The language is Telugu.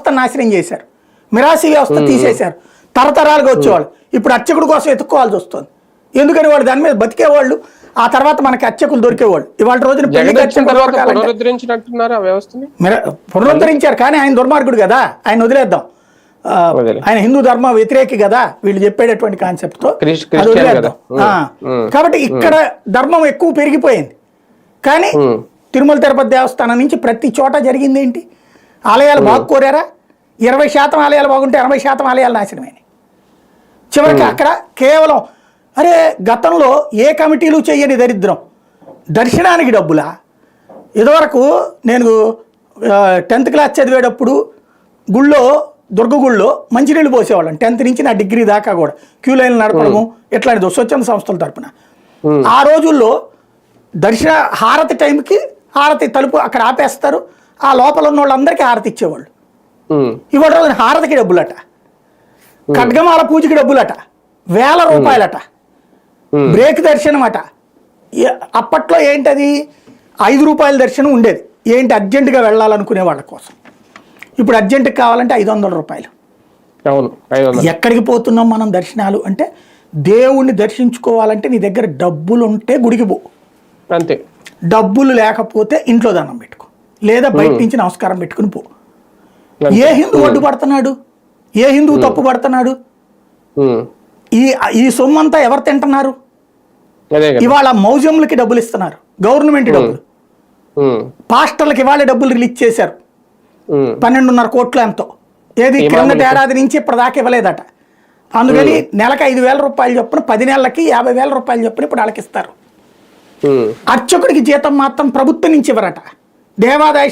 వ్యవస్థ నాశనం చేశారు, మిరాసి వ్యవస్థ తీసేశారు, తరతరాలుగా వచ్చేవాళ్ళు ఇప్పుడు అర్చకుడు కోసం ఎత్తుక్కోవాల్సి వస్తుంది. ఎందుకని వాళ్ళు దాని మీద బతికేవాళ్ళు, ఆ తర్వాత మనకి అర్చకులు దొరికేవాళ్ళు. ఇవాళ రోజున పునరుద్ధరించారు, కానీ ఆయన దుర్మార్గుడు కదా, ఆయన వదిలేద్దాం. ఆయన హిందూ ధర్మ వ్యతిరేకి కదా, వీళ్ళు చెప్పేటటువంటి కాన్సెప్ట్ తో వదిలేద్దాం. కాబట్టి ఇక్కడ ధర్మం ఎక్కువ పెరిగిపోయింది. కానీ తిరుమల తిరుపతి దేవస్థానం నుంచి ప్రతి చోట జరిగింది ఏంటి? ఆలయాలు బాగు కోరారా? 20% ఆలయాలు బాగుంటే 80% ఆలయాలు నాశనమైనాయి. చివరికి అక్కడ కేవలం అరే గతంలో ఏ కమిటీలు చేయని దరిద్రం, దర్శనానికి డబ్బులా? ఇదివరకు నేను 10th క్లాస్ చదివేటప్పుడు గుళ్ళో దుర్గగుళ్ళో మంచినీళ్ళు పోసేవాళ్ళం. 10th నుంచి నా డిగ్రీ దాకా కూడా క్యూ లైన్లు నడపడము ఇట్లాంటిది స్వచ్ఛంద సంస్థల తరపున. ఆ రోజుల్లో దర్శన హారతి టైంకి హారతి తలుపు అక్కడ ఆపేస్తారు, ఆ లోపల ఉన్న వాళ్ళందరికీ హారతి ఇచ్చేవాళ్ళు. ఇవాళ రోజున హారతికి డబ్బులట, ఖడ్గమాల పూజకి డబ్బులట, 1000 రూపాయలట, బ్రేక్ దర్శనం అట. అప్పట్లో ఏంటది 5 రూపాయల దర్శనం ఉండేది, ఏంటి అర్జెంటుగా వెళ్ళాలనుకునే వాళ్ళ కోసం. ఇప్పుడు అర్జెంటుగా కావాలంటే 500 రూపాయలు. ఎక్కడికి పోతున్నాం మనం దర్శనాలు అంటే? దేవుణ్ణి దర్శించుకోవాలంటే నీ దగ్గర డబ్బులు ఉంటే గుడికి పో, అంతే. డబ్బులు లేకపోతే ఇంట్లో దండం పెట్టుకో, లేదా బయట నుంచి నమస్కారం పెట్టుకుని పో. ఏ హిందూ అడ్డు పడుతున్నాడు? ఏ హిందువు తప్పు పడుతున్నాడు? ఈ సొమ్మంతా ఎవరు తింటున్నారు? ఇవాళ మ్యూజియంలకి డబ్బులు ఇస్తున్నారు, గవర్నమెంట్ డబ్బులు. పాస్టర్లకి ఇవాళ డబ్బులు రిలీజ్ చేశారు, 12.5 కోట్లు ఎంతో. ఏది క్రిందటి ఏడాది నుంచి ఇప్పటిదాకా ఇవ్వలేదట. అందుకని నెలకు 5,000 రూపాయలు చొప్పున 10 నెలలకి 50,000 రూపాయలు చొప్పున ఇప్పుడు వాళ్ళకి ఇస్తారు. అర్చకుడికి జీతం మాత్రం ప్రభుత్వం నుంచి ఇవ్వరట. దేవాదాయ